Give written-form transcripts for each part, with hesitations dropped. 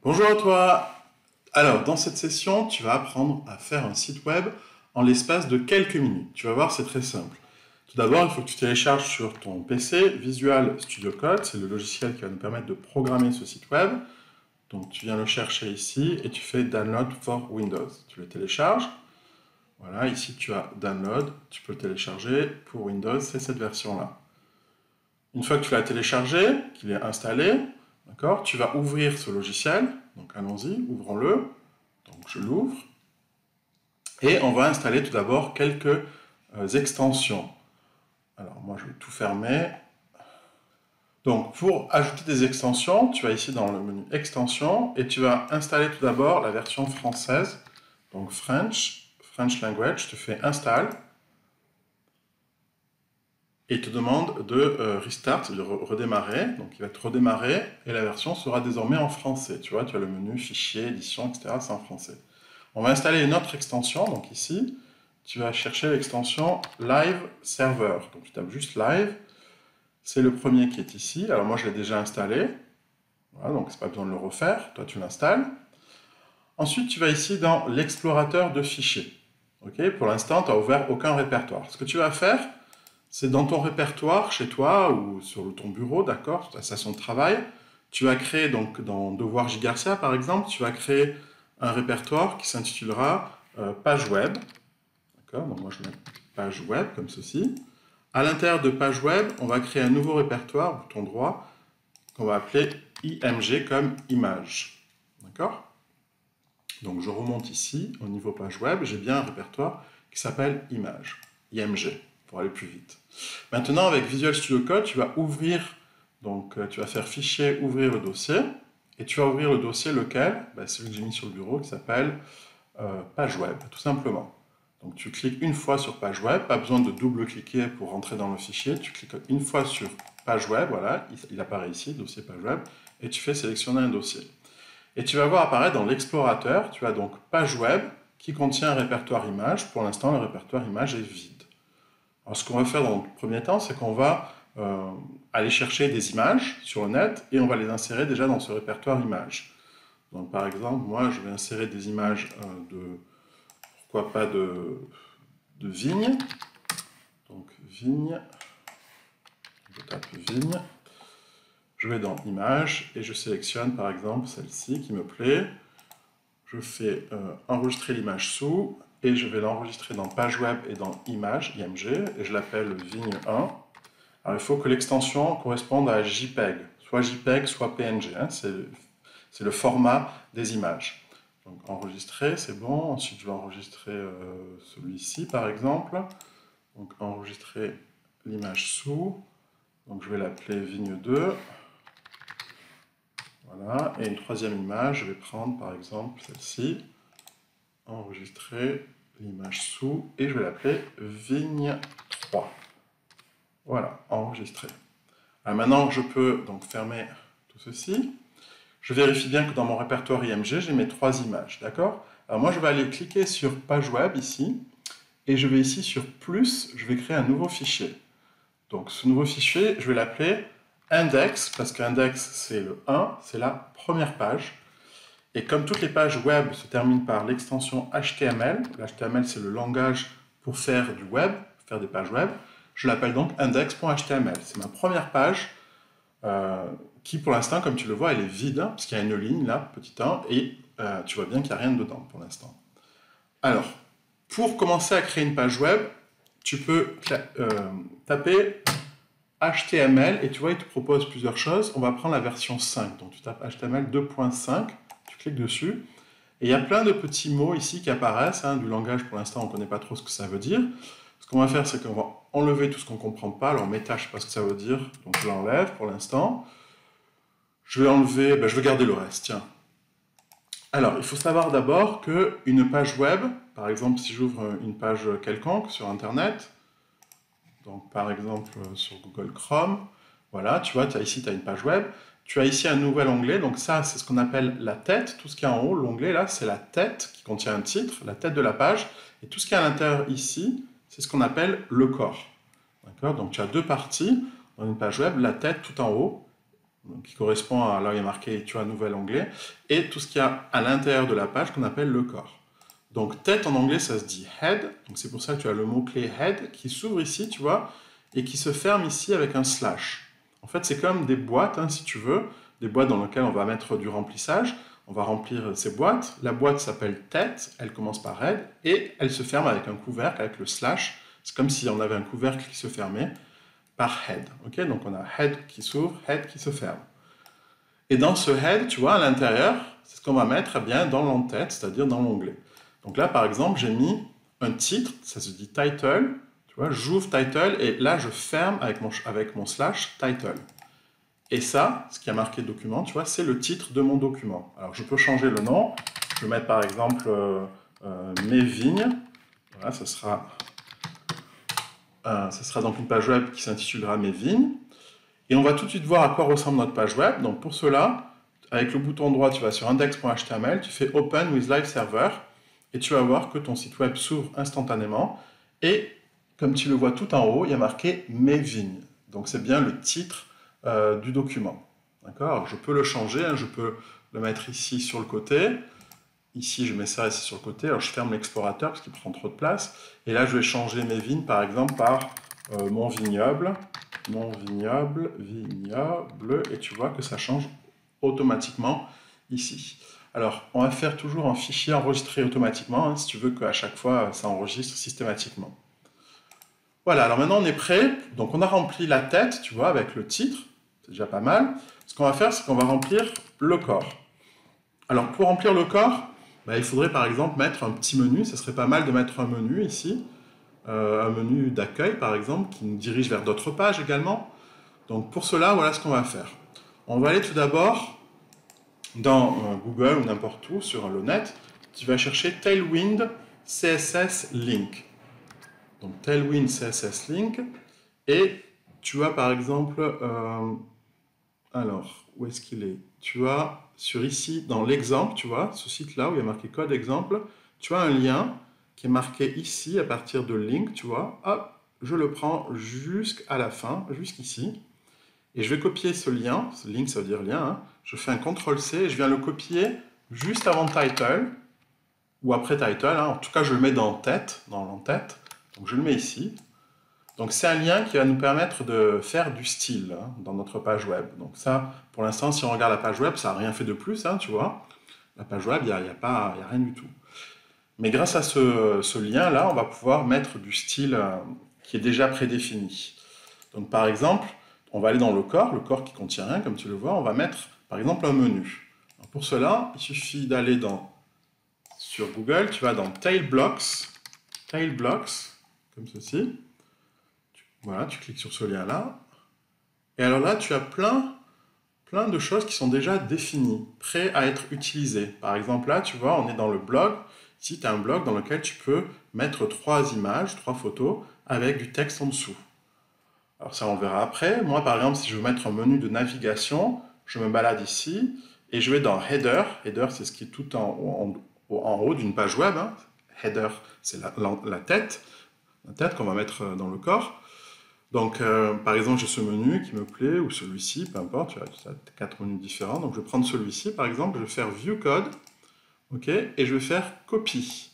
Bonjour à toi! Alors, dans cette session, tu vas apprendre à faire un site web en l'espace de quelques minutes. Tu vas voir, c'est très simple. Tout d'abord, il faut que tu télécharges sur ton PC Visual Studio Code. C'est le logiciel qui va nous permettre de programmer ce site web. Donc, tu viens le chercher ici et tu fais Download for Windows. Tu le télécharges. Voilà, ici tu as Download. Tu peux le télécharger pour Windows, c'est cette version-là. Une fois que tu l'as téléchargé, qu'il est installé, d'accord, tu vas ouvrir ce logiciel. Donc allons-y, ouvrons-le. Donc je l'ouvre. Et on va installer tout d'abord quelques extensions. Alors moi je vais tout fermer. Donc pour ajouter des extensions, tu vas ici dans le menu extensions et tu vas installer tout d'abord la version française. Donc French language, tu fais install. Et il te demande de restart, de redémarrer. Donc il va te redémarrer et la version sera désormais en français. Tu vois, tu as le menu fichier, édition, etc. C'est en français. On va installer une autre extension. Donc ici, tu vas chercher l'extension Live Server. Donc tu tapes juste Live. C'est le premier qui est ici. Alors moi je l'ai déjà installé. Voilà, donc c'est pas besoin de le refaire. Toi tu l'installes. Ensuite tu vas ici dans l'explorateur de fichiers. Ok, pour l'instant tu n'as ouvert aucun répertoire. Ce que tu vas faire, c'est dans ton répertoire, chez toi, ou sur ton bureau, d'accord, sur ta station de travail, tu vas créer, donc dans Devoir J. Garcia par exemple, tu vas créer un répertoire qui s'intitulera Page Web. D'accord, donc moi je mets Page Web comme ceci. À l'intérieur de Page Web, on va créer un nouveau répertoire, bouton droit, qu'on va appeler IMG comme image. D'accord? Donc je remonte ici, au niveau Page Web, j'ai bien un répertoire qui s'appelle image, IMG, pour aller plus vite. Maintenant, avec Visual Studio Code, tu vas ouvrir, donc tu vas faire fichier, ouvrir le dossier, et tu vas ouvrir le dossier lequel, celui que j'ai mis sur le bureau, qui s'appelle Page Web, tout simplement. Donc tu cliques une fois sur Page Web, pas besoin de double-cliquer pour rentrer dans le fichier, tu cliques une fois sur Page Web, voilà, il apparaît ici, dossier Page Web, et tu fais sélectionner un dossier. Et tu vas voir apparaître dans l'explorateur, tu as donc Page Web qui contient un répertoire image. Pour l'instant, le répertoire image est vide. Alors ce qu'on va faire dans le premier temps, c'est qu'on va aller chercher des images sur le net et on va les insérer déjà dans ce répertoire image. Donc par exemple, moi je vais insérer des images pourquoi pas de vigne. Donc vigne, je tape vigne. Je vais dans Images et je sélectionne par exemple celle-ci qui me plaît. Je fais enregistrer l'image sous et je vais l'enregistrer dans Page Web et dans Images, IMG, et je l'appelle Vigne 1. Alors il faut que l'extension corresponde à JPEG, soit JPEG, soit PNG, hein, c'est le format des images. Donc enregistrer, c'est bon. Ensuite je vais enregistrer celui-ci par exemple. Donc enregistrer l'image sous. Donc je vais l'appeler Vigne 2. Voilà, et une troisième image, je vais prendre par exemple celle-ci, enregistrer l'image sous, et je vais l'appeler Vigne 3. Voilà, enregistrer. Alors maintenant, je peux donc fermer tout ceci. Je vérifie bien que dans mon répertoire IMG, j'ai mes trois images, d'accord? Alors moi, je vais aller cliquer sur Page Web ici, et je vais ici sur Plus, je vais créer un nouveau fichier. Donc ce nouveau fichier, je vais l'appeler Index, parce qu'index c'est le 1, c'est la première page. Et comme toutes les pages web se terminent par l'extension HTML, l'HTML c'est le langage pour faire du web, faire des pages web, je l'appelle donc index.html. C'est ma première page qui pour l'instant, comme tu le vois, elle est vide, hein, parce qu'il y a une ligne là, petit 1, et tu vois bien qu'il n'y a rien dedans pour l'instant. Alors, pour commencer à créer une page web, tu peux taper HTML, et tu vois, il te propose plusieurs choses. On va prendre la version 5, donc tu tapes HTML 2.5, tu cliques dessus, et il y a plein de petits mots ici qui apparaissent, hein, du langage pour l'instant on ne connaît pas trop ce que ça veut dire. Ce qu'on va faire, c'est qu'on va enlever tout ce qu'on ne comprend pas. Alors méta, je ne sais pas ce que ça veut dire, donc je l'enlève pour l'instant. Je vais enlever, je vais garder le reste, tiens. Alors, il faut savoir d'abord qu'une page web, par exemple si j'ouvre une page quelconque sur Internet, donc par exemple sur Google Chrome, voilà, tu vois, ici tu as une page web, tu as ici un nouvel onglet, donc ça c'est ce qu'on appelle la tête, tout ce qui est en haut, l'onglet là c'est la tête qui contient un titre, la tête de la page, et tout ce qui est à l'intérieur ici, c'est ce qu'on appelle le corps. D'accord? Donc tu as deux parties dans une page web, la tête tout en haut, donc, qui correspond à là où il y a marqué, tu vois, nouvel onglet, et tout ce qu'il y a à l'intérieur de la page qu'on appelle le corps. Donc tête en anglais, ça se dit head, donc c'est pour ça que tu as le mot-clé head qui s'ouvre ici, tu vois, et qui se ferme ici avec un slash. En fait, c'est comme des boîtes, hein, si tu veux, des boîtes dans lesquelles on va mettre du remplissage. On va remplir ces boîtes. La boîte s'appelle tête, elle commence par head, et elle se ferme avec un couvercle, avec le slash. C'est comme si on avait un couvercle qui se fermait par head. Okay, donc on a head qui s'ouvre, head qui se ferme. Et dans ce head, tu vois, à l'intérieur, c'est ce qu'on va mettre bien dans l'entête, c'est-à-dire dans l'onglet. Donc là, par exemple, j'ai mis un titre, ça se dit title, tu vois, j'ouvre title, et là, je ferme avec mon slash title. Et ça, ce qui a marqué document, tu vois, c'est le titre de mon document. Alors, je peux changer le nom, je vais mettre par exemple mes vignes, voilà, ce sera donc une page web qui s'intitulera mes vignes, et on va tout de suite voir à quoi ressemble notre page web. Donc pour cela, avec le bouton droit, tu vas sur index.html, tu fais Open with Live Server, et tu vas voir que ton site web s'ouvre instantanément, et comme tu le vois tout en haut, il y a marqué mes vignes. Donc c'est bien le titre du document. D'accord? Je peux le changer, hein, je peux le mettre ici sur le côté. Ici, je mets ça ici sur le côté. Alors je ferme l'explorateur parce qu'il prend trop de place. Et là, je vais changer mes vignes, par exemple, par mon vignoble. Mon vignoble, et tu vois que ça change automatiquement ici. Alors, on va faire toujours un fichier enregistré automatiquement, hein, si tu veux qu'à chaque fois, ça enregistre systématiquement. Voilà, alors maintenant on est prêt. Donc on a rempli la tête, tu vois, avec le titre. C'est déjà pas mal. Ce qu'on va faire, c'est qu'on va remplir le corps. Alors pour remplir le corps, bah, il faudrait par exemple mettre un petit menu. Ce serait pas mal de mettre un menu ici. Un menu d'accueil par exemple, qui nous dirige vers d'autres pages également. Donc pour cela, voilà ce qu'on va faire. On va aller tout d'abord dans Google ou n'importe où sur le net. Tu vas chercher Tailwind CSS Link. Donc Tailwind CSS Link, et tu as par exemple, alors, où est-ce qu'il est? Tu as sur ici, dans l'exemple, tu vois, ce site-là où il y a marqué code exemple, tu as un lien qui est marqué ici à partir de link, tu vois, hop, je le prends jusqu'à la fin, jusqu'ici, et je vais copier ce lien, ce link ça veut dire lien, hein, je fais un CTRL-C et je viens le copier juste avant title, ou après title, hein, en tout cas je le mets dans tête, dans l'entête. Donc je le mets ici. Donc c'est un lien qui va nous permettre de faire du style hein, dans notre page web. Donc ça, pour l'instant, si on regarde la page web, ça n'a rien fait de plus, hein, tu vois. La page web, il n'y a rien du tout. Mais grâce à ce lien-là, on va pouvoir mettre du style qui est déjà prédéfini. Donc par exemple, on va aller dans le corps qui contient rien, comme tu le vois, on va mettre par exemple un menu. Alors, pour cela, il suffit d'aller sur Google, tu vas dans Tailblocks, comme ceci. Voilà, tu cliques sur ce lien-là. Et alors là, tu as plein de choses qui sont déjà définies, prêtes à être utilisées. Par exemple, là, tu vois, on est dans le blog. Ici, tu as un blog dans lequel tu peux mettre 3 images, 3 photos, avec du texte en dessous. Alors ça, on verra après. Moi, par exemple, si je veux mettre un menu de navigation, je me balade ici, et je vais dans Header. Header, c'est ce qui est tout en haut d'une page web. Hein. Header, c'est la tête qu'on va mettre dans le corps. Donc, par exemple, j'ai ce menu qui me plaît, ou celui-ci, peu importe, tu as 4 menus différents. Donc, je vais prendre celui-ci, par exemple, je vais faire View Code, ok, et je vais faire Copy.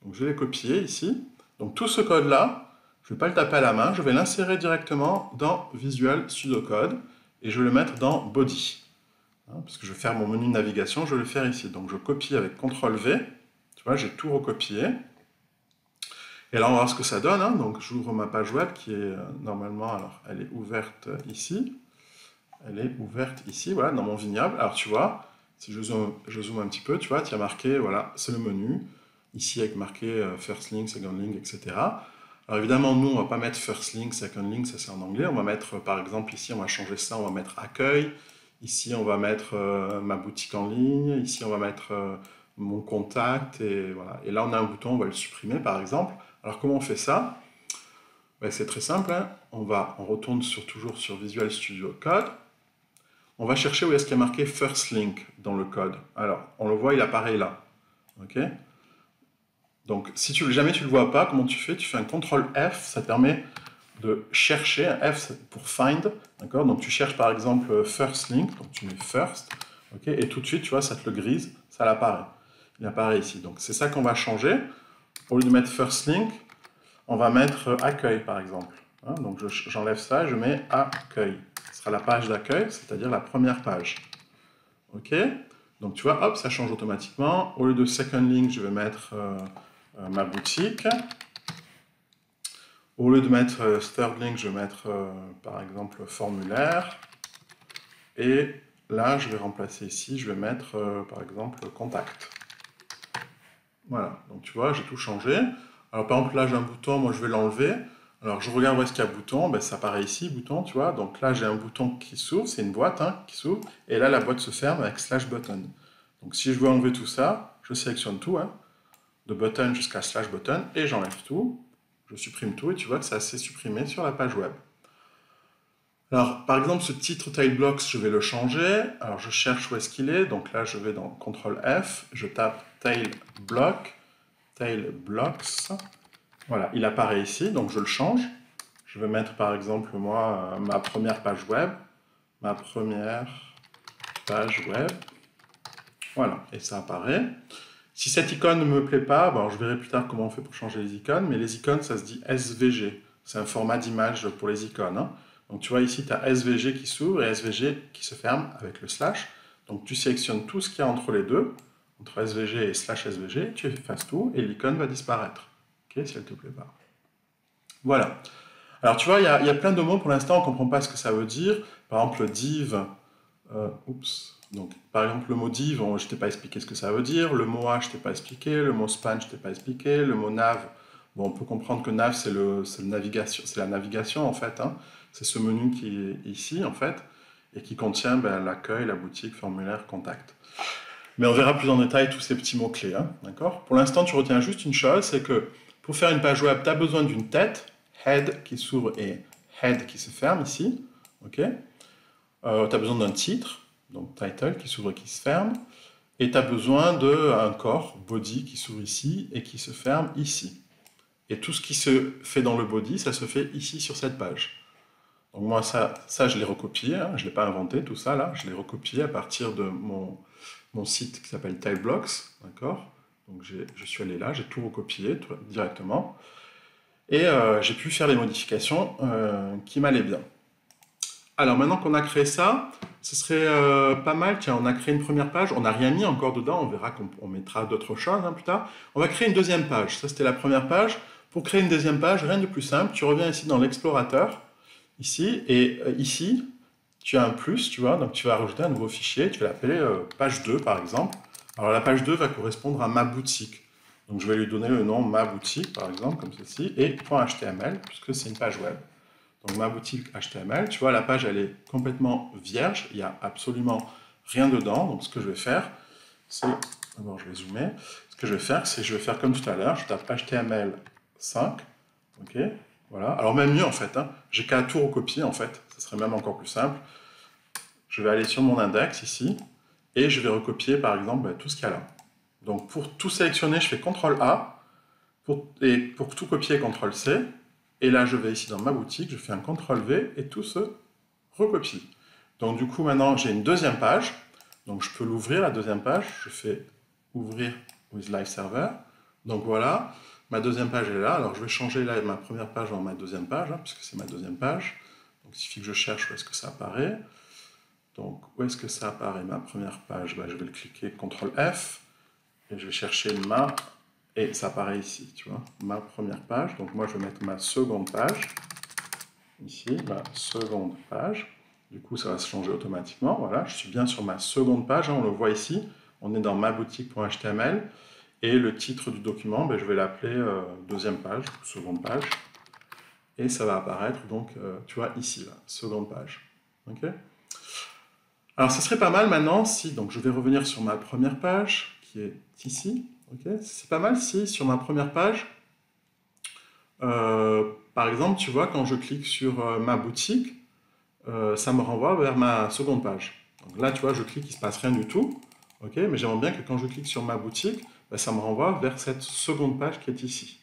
Donc, je vais copier ici. Donc, tout ce code-là, je ne vais pas le taper à la main, je vais l'insérer directement dans Visual Studio Code, et je vais le mettre dans Body. Hein, parce que je vais faire mon menu de navigation, je vais le faire ici. Donc, je copie avec CTRL-V, tu vois, j'ai tout recopié. Et là, on va voir ce que ça donne. Hein. Donc, j'ouvre ma page web qui est normalement, alors, elle est ouverte ici. Elle est ouverte ici, voilà, dans mon vignoble. Alors, tu vois, si je zoome un petit peu, tu vois, tu as marqué, voilà, c'est le menu. Ici, avec marqué First Link, Second Link, etc. Alors, évidemment, nous, on ne va pas mettre First Link, Second Link, ça c'est en anglais. On va mettre, par exemple, ici, on va changer ça, on va mettre Accueil. Ici, on va mettre ma boutique en ligne. Ici, on va mettre mon contact. Et, voilà. Et là, on a un bouton, on va le supprimer, par exemple. Alors comment on fait ça? Ben, c'est très simple, hein. On retourne toujours sur Visual Studio Code. On va chercher où est-ce qu'il y a marqué First Link dans le code. Alors, on le voit, il apparaît là. Ok? Donc, si jamais tu ne le vois pas, comment tu fais? Tu fais un CTRL F, ça te permet de chercher, un F pour find, d'accord? Donc tu cherches par exemple first link, donc tu mets first, ok? Et tout de suite, tu vois, ça te le grise, ça l'apparaît. Il apparaît ici. Donc c'est ça qu'on va changer. Au lieu de mettre first link, on va mettre accueil par exemple. Hein? Donc j'enlève ça, je mets accueil. Ce sera la page d'accueil, c'est-à-dire la première page. Ok? Donc tu vois, hop, ça change automatiquement. Au lieu de second link, je vais mettre ma boutique. Au lieu de mettre third link, je vais mettre par exemple formulaire. Et là, je vais remplacer ici, je vais mettre par exemple contact. Voilà, donc tu vois, j'ai tout changé. Alors par exemple, là j'ai un bouton, moi je vais l'enlever. Alors je regarde où est-ce qu'il y a bouton, ben, ça apparaît ici, bouton, tu vois. Donc là j'ai un bouton qui s'ouvre, c'est une boîte hein, qui s'ouvre. Et là la boîte se ferme avec slash button. Donc si je veux enlever tout ça, je sélectionne tout, hein, de button jusqu'à slash button, et j'enlève tout. Je supprime tout, et tu vois que ça s'est supprimé sur la page web. Alors, par exemple, ce titre TailBlocks, je vais le changer. Alors, je cherche où est-ce qu'il est. Donc là, je vais dans CTRL F, je tape TailBlock, TailBlocks. Voilà, il apparaît ici, donc je le change. Je vais mettre, par exemple, moi, ma première page web. Ma première page web. Voilà, et ça apparaît. Si cette icône ne me plaît pas, bon, je verrai plus tard comment on fait pour changer les icônes, mais les icônes, ça se dit SVG. C'est un format d'image pour les icônes. Hein. Donc tu vois ici, tu as SVG qui s'ouvre et SVG qui se ferme avec le slash. Donc tu sélectionnes tout ce qu'il y a entre les deux, entre SVG et slash SVG, tu effaces tout et l'icône va disparaître. Ok, si elle ne te plaît pas. Voilà. Alors tu vois, il y a plein de mots pour l'instant, on ne comprend pas ce que ça veut dire. Par exemple, le div, donc, par exemple, le mot div, je ne t'ai pas expliqué ce que ça veut dire. Le mot a, je ne t'ai pas expliqué. Le mot span, je ne t'ai pas expliqué. Le mot nav, bon, on peut comprendre que nav, c'est la navigation, en fait. Hein. C'est ce menu qui est ici, en fait, et qui contient ben, l'accueil, la boutique, formulaire, contact. Mais on verra plus en détail tous ces petits mots-clés. Hein, d'accord? Pour l'instant, tu retiens juste une chose, c'est que pour faire une page web, tu as besoin d'une tête, head qui s'ouvre et head qui se ferme ici. Ok? Tu as besoin d'un titre, donc title qui s'ouvre et qui se ferme, et tu as besoin d'un corps, body, qui s'ouvre ici et qui se ferme ici. Et tout ce qui se fait dans le body, ça se fait ici sur cette page. Donc moi, ça je l'ai recopié, hein, je ne l'ai pas inventé, tout ça, là, je l'ai recopié à partir de mon site qui s'appelle TileBlocks, d'accord? Donc je suis allé là, j'ai tout recopié directement, et j'ai pu faire les modifications qui m'allaient bien. Alors maintenant qu'on a créé ça, ce serait pas mal, tiens, on a créé une première page, on n'a rien mis encore dedans, on verra qu'on mettra d'autres choses hein, plus tard. On va créer une deuxième page, ça c'était la première page. Pour créer une deuxième page, rien de plus simple, tu reviens ici dans l'explorateur, ici, et ici, tu as un plus, tu vois, donc tu vas rajouter un nouveau fichier, tu vas l'appeler page 2 par exemple. Alors la page 2 va correspondre à ma boutique. Donc je vais lui donner le nom ma boutique par exemple, comme ceci, et .html, puisque c'est une page web. Donc ma boutique HTML, tu vois, la page elle est complètement vierge, il n'y a absolument rien dedans. Donc ce que je vais faire, c'est, d'abord je vais zoomer, ce que je vais faire, c'est je vais faire comme tout à l'heure, je tape HTML5, ok, voilà. Alors même mieux en fait, hein, j'ai qu'à tout recopier en fait, ça serait même encore plus simple. Je vais aller sur mon index ici, et je vais recopier par exemple tout ce qu'il y a là. Donc pour tout sélectionner, je fais CTRL-A, et pour tout copier, CTRL-C, et là, je vais ici dans ma boutique, je fais un CTRL-V et tout se recopie. Donc du coup, maintenant, j'ai une deuxième page. Donc je peux l'ouvrir, la deuxième page. Je fais ouvrir with live server. Donc voilà, ma deuxième page est là. Alors je vais changer là, ma première page en ma deuxième page, hein, puisque c'est ma deuxième page. Donc il suffit que je cherche où est-ce que ça apparaît. Donc où est-ce que ça apparaît, ma première page? Je vais le cliquer CTRL-F. Et je vais chercher ma... Et ça apparaît ici, tu vois, ma première page. Donc moi, je vais mettre ma seconde page. Ici, ma seconde page. Du coup, ça va se changer automatiquement. Voilà, je suis bien sur ma seconde page. Hein, on le voit ici. On est dans ma boutique.html. Et le titre du document, ben, je vais l'appeler deuxième page, seconde page. Et ça va apparaître, donc, tu vois, ici, là, seconde page. OK? Alors, ça serait pas mal maintenant si... Donc, je vais revenir sur ma première page, qui est ici. Okay. C'est pas mal si, sur ma première page, par exemple, tu vois, quand je clique sur ma boutique, ça me renvoie vers ma seconde page. Donc là, tu vois, je clique, il ne se passe rien du tout. Okay, mais j'aimerais bien que quand je clique sur ma boutique, ben, ça me renvoie vers cette seconde page qui est ici.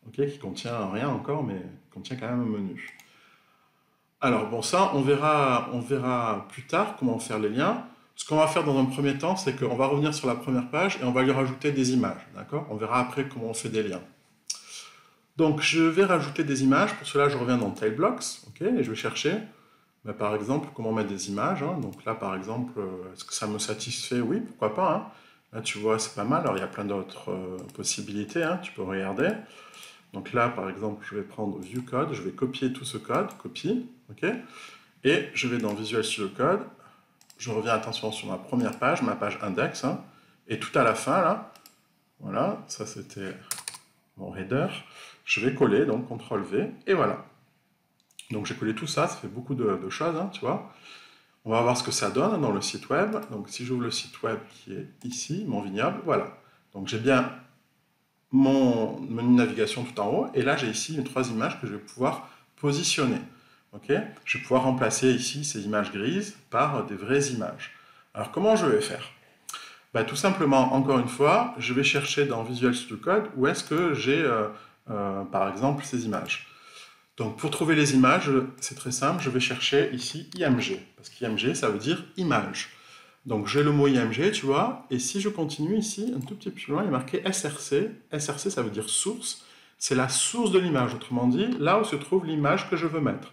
Okay, qui contient rien encore, mais contient quand même un menu. Alors bon, ça, on verra plus tard comment faire les liens. Ce qu'on va faire dans un premier temps, c'est qu'on va revenir sur la première page et on va lui rajouter des images, d'accord? On verra après comment on fait des liens. Donc, je vais rajouter des images. Pour cela, je reviens dans Tailblocks, ok? Et je vais chercher, ben, par exemple, comment mettre des images, hein. Donc là, par exemple, est-ce que ça me satisfait? Oui, pourquoi pas, hein. Là, tu vois, c'est pas mal. Alors, il y a plein d'autres possibilités, hein. Tu peux regarder. Donc là, par exemple, je vais prendre View Code, je vais copier tout ce code, copie, ok? Et je vais dans Visual Studio Code, je reviens, attention, sur ma première page, ma page index, hein, et tout à la fin, là, voilà, ça c'était mon header, je vais coller, donc CTRL-V, et voilà. Donc j'ai collé tout ça, ça fait beaucoup de choses, hein, tu vois. On va voir ce que ça donne dans le site web. Donc si j'ouvre le site web qui est ici, mon vignoble, voilà. Donc j'ai bien mon menu navigation tout en haut, et là j'ai ici les 3 images que je vais pouvoir positionner. Okay, je vais pouvoir remplacer ici ces images grises par des vraies images. Alors comment je vais faire? Ben, tout simplement, encore une fois, je vais chercher dans Visual Studio Code où est-ce que j'ai par exemple ces images. Donc pour trouver les images, c'est très simple, je vais chercher ici IMG, parce qu'IMG ça veut dire image. Donc j'ai le mot IMG, tu vois, et si je continue ici, un tout petit peu plus loin, il est marqué SRC. SRC, ça veut dire source. C'est la source de l'image, autrement dit, là où se trouve l'image que je veux mettre.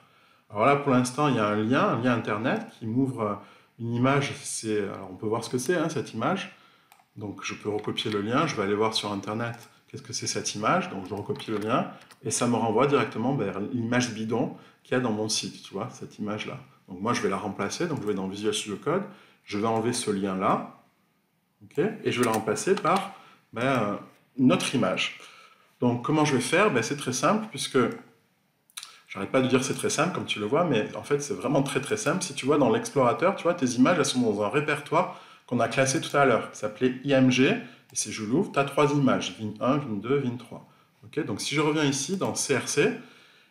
Alors là, pour l'instant, il y a un lien Internet qui m'ouvre une image. Alors on peut voir ce que c'est, hein, cette image. Donc je peux recopier le lien, je vais aller voir sur Internet qu'est-ce que c'est cette image. Donc je recopie le lien, et ça me renvoie directement vers l'image bidon qu'il y a dans mon site, tu vois, cette image-là. Donc moi, je vais la remplacer, donc je vais dans Visual Studio Code, je vais enlever ce lien-là, okay, et je vais la remplacer par une autre image. Donc comment je vais faire? C'est très simple, puisque j'arrête pas de dire c'est très simple, comme tu le vois, mais en fait c'est vraiment très très simple. Si tu vois dans l'explorateur, tu vois, tes images, elles sont dans un répertoire qu'on a classé tout à l'heure, qui s'appelait IMG, et si je l'ouvre, tu as 3 images, Vim1, Vim2, Vim3. Okay, donc si je reviens ici dans CRC,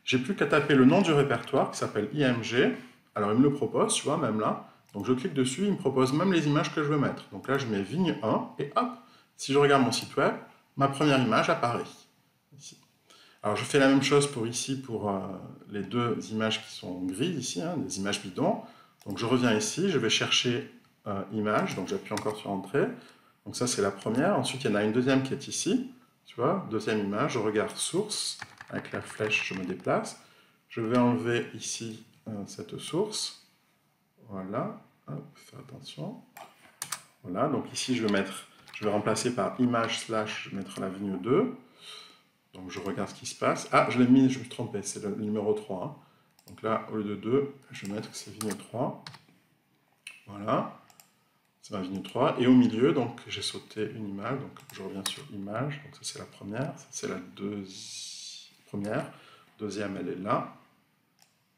j'ai plus qu'à taper le nom du répertoire qui s'appelle IMG. Alors il me le propose, tu vois, même là. Donc je clique dessus, il me propose même les images que je veux mettre. Donc là je mets Vigne 1 et hop, si je regarde mon site web, ma première image apparaît ici. Alors je fais la même chose pour ici, pour les 2 images qui sont grises ici, hein, des images bidons. Donc je reviens ici, je vais chercher image, donc j'appuie encore sur Entrée. Donc ça c'est la première. Ensuite il y en a une deuxième qui est ici, tu vois, deuxième image, je regarde source, avec la flèche je me déplace. Je vais enlever ici cette source. Voilà, hop, fais attention. Voilà, donc ici je vais remplacer par image slash, je vais mettre la vigne 2. Donc je regarde ce qui se passe. Ah, je l'ai mis, je me suis trompé, c'est le numéro 3. Hein. Donc là, au lieu de 2, je vais mettre que c'est vigne 3. Voilà, c'est ma vigne 3. Et au milieu, donc j'ai sauté une image, donc je reviens sur image. Donc ça c'est la première, ça c'est la première. Deuxième, elle est là.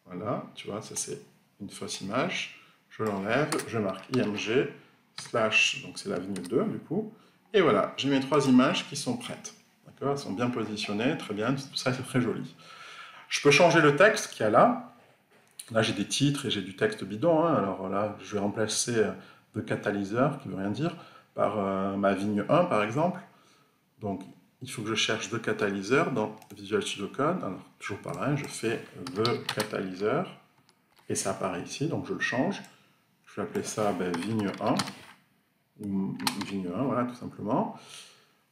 Voilà, tu vois, ça c'est une fausse image. Je l'enlève, je marque IMG, slash, donc c'est la vigne 2 du coup. Et voilà, j'ai mes 3 images qui sont prêtes. D'accord, elles sont bien positionnées, très bien, tout ça c'est très joli. Je peux changer le texte qu'il y a là. Là j'ai des titres et j'ai du texte bidon. Hein. Alors là, je vais remplacer de catalyseur, qui ne veut rien dire, par ma vigne 1 par exemple. Donc il faut que je cherche The Catalyzer dans Visual Studio Code. Alors, toujours pareil, je fais The Catalyzer, et ça apparaît ici, donc je le change. Je vais appeler ça Vigne 1, ou Vigne 1, voilà, tout simplement.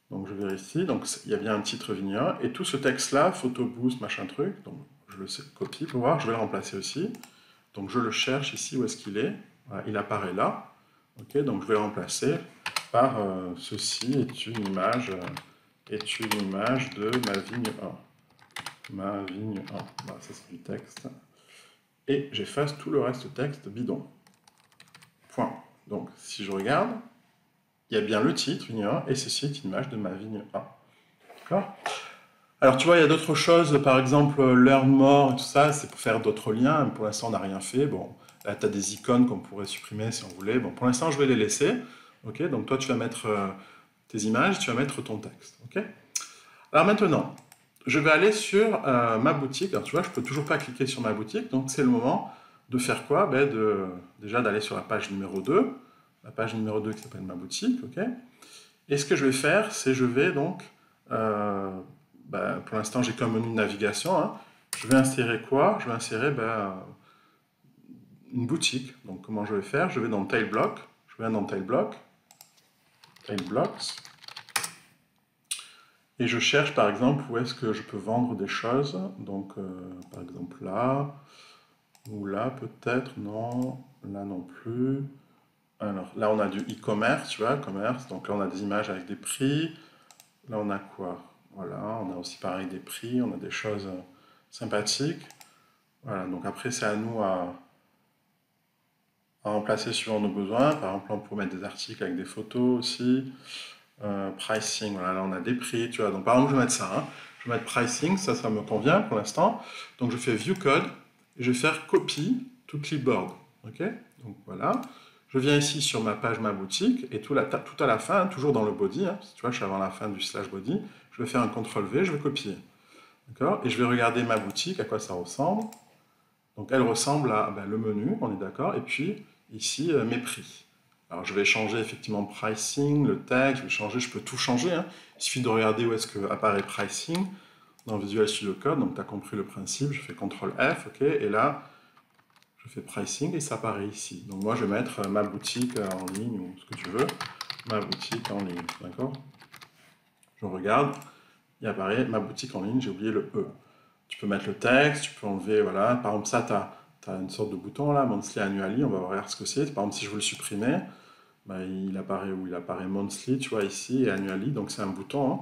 Donc je vérifie, donc il y a bien un titre Vigne 1, et tout ce texte-là, Photo Boost, machin truc, donc je le copie pour voir, je vais le remplacer aussi. Donc je le cherche ici, où est-ce qu'il est? Voilà, il apparaît là. Ok, donc je vais le remplacer par ceci est une image de ma vigne 1. Ma vigne 1. Voilà, ça c'est du texte. Et j'efface tout le reste du texte bidon. Point. Donc si je regarde, il y a bien le titre, vigne 1, et ceci est une image de ma vigne 1. D'accord? Alors tu vois, il y a d'autres choses, par exemple Learn More et tout ça, c'est pour faire d'autres liens. Pour l'instant, on n'a rien fait. Bon, là, tu as des icônes qu'on pourrait supprimer si on voulait. Bon, pour l'instant, je vais les laisser. Ok, donc toi, tu vas mettre tes images, tu vas mettre ton texte. Ok. Alors maintenant, je vais aller sur ma boutique. Alors tu vois, je ne peux toujours pas cliquer sur ma boutique, donc c'est le moment de faire quoi? Déjà d'aller sur la page numéro 2, la page numéro 2 qui s'appelle ma boutique. Ok. Et ce que je vais faire, c'est je vais donc, pour l'instant j'ai qu'un menu de navigation, hein. Je vais insérer quoi? Je vais insérer une boutique. Donc comment je vais faire? Je vais dans Tail Block, je viens dans Tail Block, Tail Blocks, et je cherche par exemple où est-ce que je peux vendre des choses. Donc par exemple là, ou là peut-être, non, là non plus. Alors là on a du e-commerce, tu vois, commerce, donc là on a des images avec des prix. Là on a quoi? Voilà, on a aussi pareil des prix, on a des choses sympathiques. Voilà, donc après c'est à nous à remplacer suivant nos besoins. Par exemple, on peut mettre des articles avec des photos aussi. Pricing, voilà, là on a des prix, tu vois. Donc par exemple, je vais mettre ça. Hein. Je vais mettre pricing, ça me convient pour l'instant. Donc je fais view code et je vais faire copy to clipboard. Ok? Donc voilà. Je viens ici sur ma page, ma boutique, et tout à la fin, hein, toujours dans le body, hein, tu vois, je suis avant la fin du slash body, je vais faire un CTRL-V, je vais copier. D'accord? Et je vais regarder ma boutique, à quoi ça ressemble. Donc elle ressemble à le menu, on est d'accord, et puis ici mes prix. Alors je vais changer effectivement pricing, le texte, je peux tout changer. Hein. Il suffit de regarder où est-ce que apparaît pricing dans Visual Studio Code, donc tu as compris le principe, je fais CTRL F, ok, et là je fais pricing et ça apparaît ici. Donc moi je vais mettre ma boutique en ligne, ou ce que tu veux, ma boutique en ligne, d'accord? Je regarde, il apparaît ma boutique en ligne, j'ai oublié le E. Tu peux mettre le texte, tu peux enlever, voilà. Par exemple, ça, tu as une sorte de bouton là, Monthly Annually, on va voir ce que c'est. Par exemple, si je veux le supprimer, il apparaît où? Il apparaît Monthly, tu vois, ici, et Annually, donc c'est un bouton. Hein.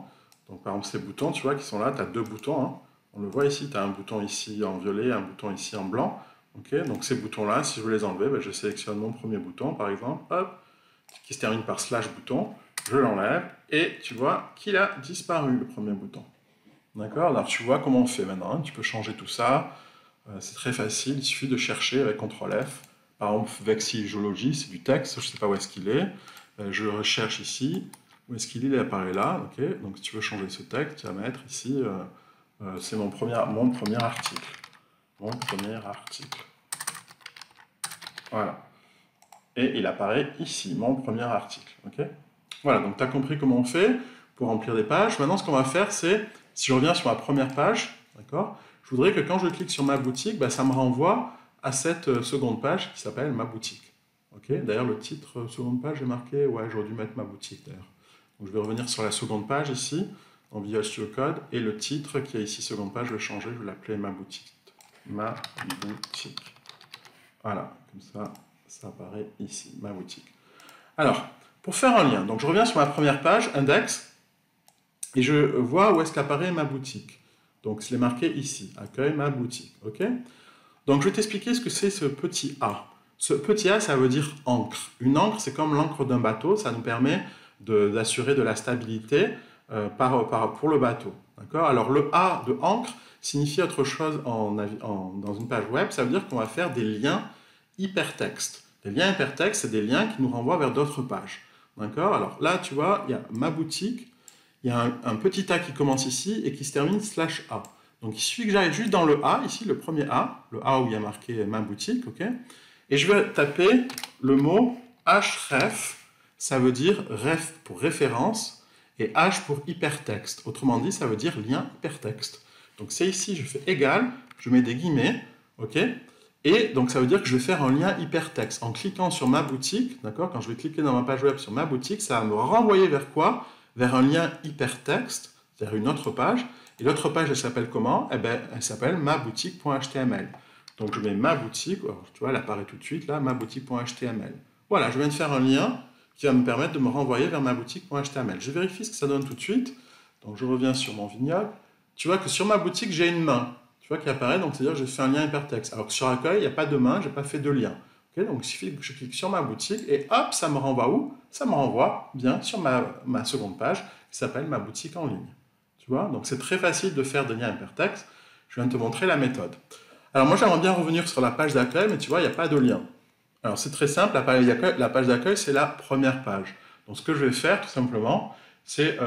Donc par exemple, ces boutons, tu vois, qui sont là, tu as deux boutons. Hein. On le voit ici, tu as un bouton ici en violet, un bouton ici en blanc. Okay, donc ces boutons-là, si je veux les enlever, je sélectionne mon premier bouton, par exemple, hop, qui se termine par slash bouton, je l'enlève, et tu vois qu'il a disparu, le premier bouton. D'accord? Alors tu vois comment on fait maintenant, hein. Tu peux changer tout ça, c'est très facile, il suffit de chercher avec CTRL F. Par exemple, vexillologie, c'est du texte, je ne sais pas où est-ce qu'il est. Je recherche ici, où est-ce qu'il est, il apparaît là. Okay, donc si tu veux changer ce texte, tu vas mettre ici, c'est mon premier article. Mon premier article. Voilà. Et il apparaît ici, mon premier article. Okay, voilà, donc tu as compris comment on fait pour remplir des pages. Maintenant, ce qu'on va faire, c'est, si je reviens sur ma première page, d'accord, je voudrais que quand je clique sur ma boutique, ça me renvoie à cette seconde page qui s'appelle ma boutique. Okay, d'ailleurs, le titre seconde page est marqué, ouais, j'aurais dû mettre ma boutique d'ailleurs. Donc je vais revenir sur la seconde page ici, en Visual Studio Code, et le titre qui est ici seconde page, je vais changer, je vais l'appeler ma boutique. Ma boutique. Voilà, comme ça apparaît ici, ma boutique. Alors, pour faire un lien, donc je reviens sur ma première page, index, et je vois où est-ce qu'apparaît ma boutique. Donc, je l'ai marqué ici, accueil ma boutique. Ok? Donc, je vais t'expliquer ce que c'est ce petit A. Ce petit A, ça veut dire encre. Une encre, c'est comme l'encre d'un bateau, ça nous permet d'assurer de la stabilité pour le bateau. D'accord? Alors, le A de encre signifie autre chose dans une page web, ça veut dire qu'on va faire des liens hypertextes. Les liens hypertextes, c'est des liens qui nous renvoient vers d'autres pages. D'accord? Alors là, tu vois, il y a ma boutique, il y a un petit A qui commence ici et qui se termine /A. Donc il suffit que j'aille juste dans le A, ici, le premier A, le A où il y a marqué ma boutique, ok? Et je vais taper le mot href, ça veut dire ref pour référence, et H pour hypertexte. Autrement dit, ça veut dire lien hypertexte. Donc c'est ici, je fais égal, je mets des guillemets, ok? Et donc ça veut dire que je vais faire un lien hypertexte. En cliquant sur ma boutique, d'accord, quand je vais cliquer dans ma page web sur ma boutique, ça va me renvoyer vers quoi? Vers un lien hypertexte, vers une autre page. Et l'autre page, elle s'appelle comment? Eh bien, elle s'appelle maboutique.html. Donc je mets ma boutique, tu vois, elle apparaît tout de suite là, maboutique.html. Voilà, je viens de faire un lien qui va me permettre de me renvoyer vers maboutique.html. Je vérifie ce que ça donne tout de suite. Donc je reviens sur mon vignoble. Tu vois que sur ma boutique, j'ai une main. Tu vois qui apparaît, donc c'est-à-dire que j'ai fait un lien hypertexte. Alors que sur accueil, il n'y a pas de main, je n'ai pas fait de lien. Okay, donc il suffit que je clique sur ma boutique et hop, ça me renvoie où? Ça me renvoie bien sur ma seconde page qui s'appelle ma boutique en ligne. Tu vois, donc c'est très facile de faire des liens hypertextes. Je viens de te montrer la méthode. Alors moi, j'aimerais bien revenir sur la page d'accueil, mais tu vois, il n'y a pas de lien. Alors c'est très simple, la page d'accueil, c'est la première page. Donc ce que je vais faire, tout simplement, c'est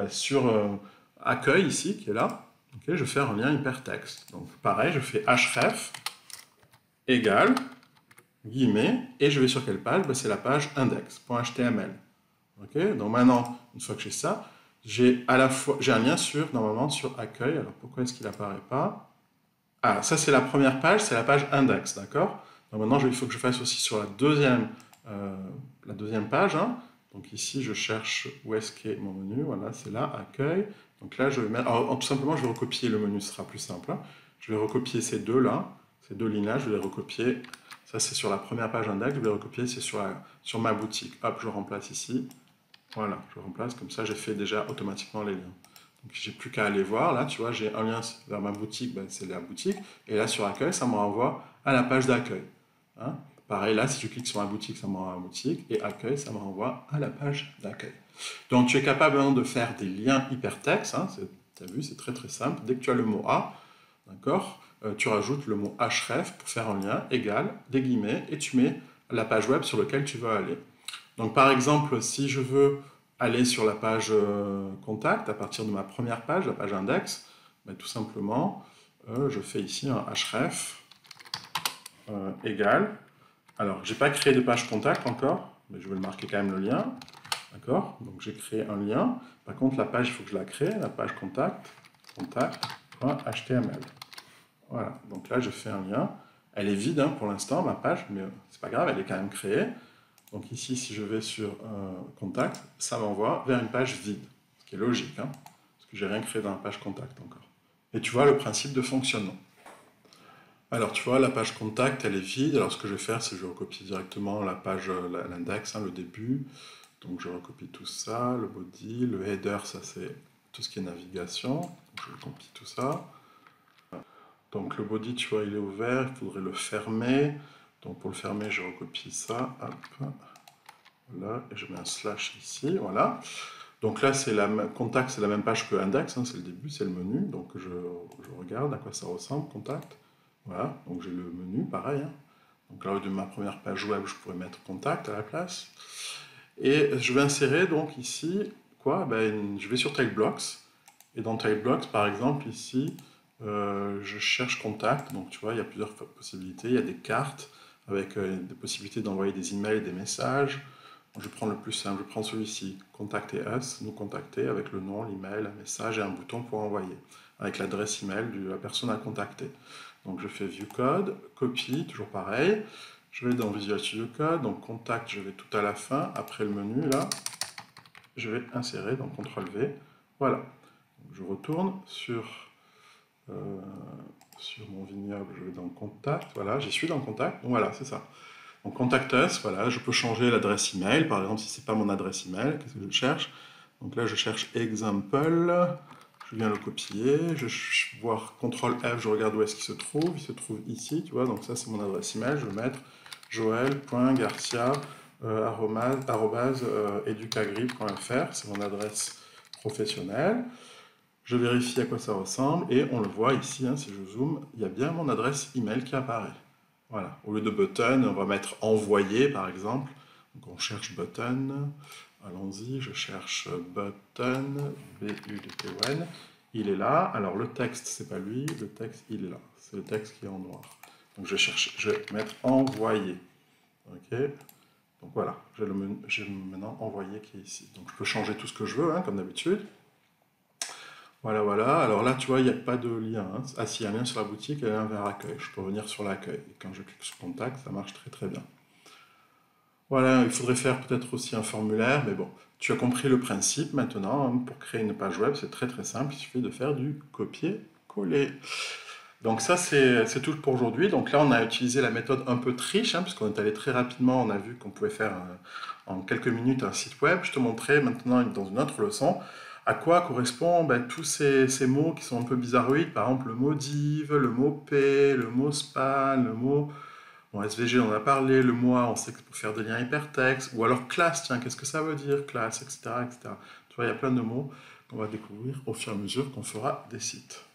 sur accueil ici, qui est là, okay, je vais faire un lien hypertexte. Donc pareil, je fais href égale, guillemets, et je vais sur quelle page? C'est la page index.html. Okay, donc maintenant, une fois que j'ai ça, j'ai un lien normalement sur accueil. Alors pourquoi est-ce qu'il n'apparaît pas? Ah, ça c'est la première page, c'est la page index, d'accord? Donc maintenant, il faut que je fasse aussi sur la deuxième page. Hein. Donc ici, je cherche où est-ce qu'est mon menu. Voilà, c'est là, accueil. Donc là, je vais mettre. Alors, tout simplement, je vais recopier le menu, ce sera plus simple. Hein. Je vais recopier ces deux-là, ces deux lignes-là, je vais les recopier. Ça, c'est sur la première page index. Je vais les recopier, c'est sur ma boutique. Hop, je remplace ici. Voilà, je remplace. Comme ça, j'ai fait déjà automatiquement les liens. Donc, j'ai plus qu'à aller voir. Là, tu vois, j'ai un lien vers ma boutique, ben, c'est la boutique. Et là, sur accueil, ça me renvoie à la page d'accueil. Hein. Pareil, là, si je clique sur la boutique, ça me renvoie à la boutique. Et accueil, ça me renvoie à la page d'accueil. Donc, tu es capable hein, de faire des liens hypertextes. Hein, tu as vu, c'est très très simple. Dès que tu as le mot A, d'accord, tu rajoutes le mot href pour faire un lien égal, des guillemets, et tu mets la page web sur laquelle tu veux aller. Donc, par exemple, si je veux aller sur la page contact à partir de ma première page, la page index, ben, tout simplement, je fais ici un href égal. Alors, je n'ai pas créé de page contact encore, mais je vais le marquer quand même le lien. D'accord? Donc, j'ai créé un lien. Par contre, la page, il faut que je la crée, la page contact.html. Voilà, donc là, je fais un lien. Elle est vide hein, pour l'instant, ma page, mais c'est pas grave, elle est quand même créée. Donc ici, si je vais sur contact, ça m'envoie vers une page vide, ce qui est logique, hein, parce que j'ai rien créé dans la page contact encore. Et tu vois le principe de fonctionnement. Alors tu vois, la page contact, elle est vide. Alors ce que je vais faire, c'est que je vais recopier directement la page, l'index, hein, le début. Donc je recopie tout ça, le body, le header, ça c'est tout ce qui est navigation. Donc, je copie tout ça. Donc le body, tu vois, il est ouvert, il faudrait le fermer. Donc pour le fermer, je recopie ça. Hop. Voilà, et je mets un slash ici, voilà. Donc là, contact, c'est la même page que index, hein, c'est le début, c'est le menu. Donc je regarde à quoi ça ressemble, contact. Voilà, donc j'ai le menu, pareil. Hein. Donc là, au lieu de ma première page web, je pourrais mettre contact à la place. Et je vais insérer donc ici, quoi ben, je vais sur Typeblocks. Et dans Typeblocks, par exemple, ici, je cherche contact. Donc tu vois, il y a plusieurs possibilités. Il y a des cartes avec des possibilités d'envoyer des emails, des messages. Je prends le plus simple, je prends celui-ci, contacter us, nous contacter avec le nom, l'email, un message et un bouton pour envoyer, avec l'adresse email de la personne à contacter. Donc je fais View Code, copie, toujours pareil. Je vais dans Visual Studio Code, donc contact, je vais tout à la fin, après le menu là, je vais insérer, donc CTRL-V, voilà. Donc, je retourne sur mon vignoble, je vais dans contact, voilà, j'y suis dans contact, donc voilà, c'est ça. Donc contact us, voilà, je peux changer l'adresse email, par exemple si c'est pas mon adresse email, qu'est-ce que je cherche? Donc là je cherche example, je viens le copier, je vois CTRL F, je regarde où est-ce qu'il se trouve ici, tu vois, donc ça c'est mon adresse email, je vais mettre joel.garcia@educagrip.fr, c'est mon adresse professionnelle. Je vérifie à quoi ça ressemble et on le voit ici, hein, si je zoome, il y a bien mon adresse email qui apparaît. Voilà. Au lieu de button, on va mettre envoyer par exemple. Donc on cherche button. Allons-y, je cherche button, B-U-T-T-O-N. Il est là. Alors le texte, c'est pas lui, le texte, il est là. C'est le texte qui est en noir. Donc je vais mettre envoyer. Ok. Donc voilà, j'ai maintenant envoyé qui est ici. Donc je peux changer tout ce que je veux, hein, comme d'habitude. Voilà, voilà. Alors là, tu vois, il n'y a pas de lien. Hein. Ah, si, il y a un lien sur la boutique et un lien vers l'accueil. Je peux revenir sur l'accueil. Et quand je clique sur contact, ça marche très très bien. Voilà, il faudrait faire peut-être aussi un formulaire, mais bon, tu as compris le principe maintenant. Hein, pour créer une page web, c'est très très simple. Il suffit de faire du copier-coller. Donc ça, c'est tout pour aujourd'hui. Donc là, on a utilisé la méthode un peu triche, hein, puisqu'on est allé très rapidement. On a vu qu'on pouvait faire en quelques minutes un site web. Je te montrerai maintenant dans une autre leçon à quoi correspondent tous ces mots qui sont un peu bizarroïdes. Par exemple, le mot div, le mot p, le mot span, le mot... Bon, SVG, on en a parlé, le moi, on sait que c'est pour faire des liens hypertextes, ou alors classe, tiens, qu'est-ce que ça veut dire, classe, etc., etc. Tu vois, il y a plein de mots qu'on va découvrir au fur et à mesure qu'on fera des sites.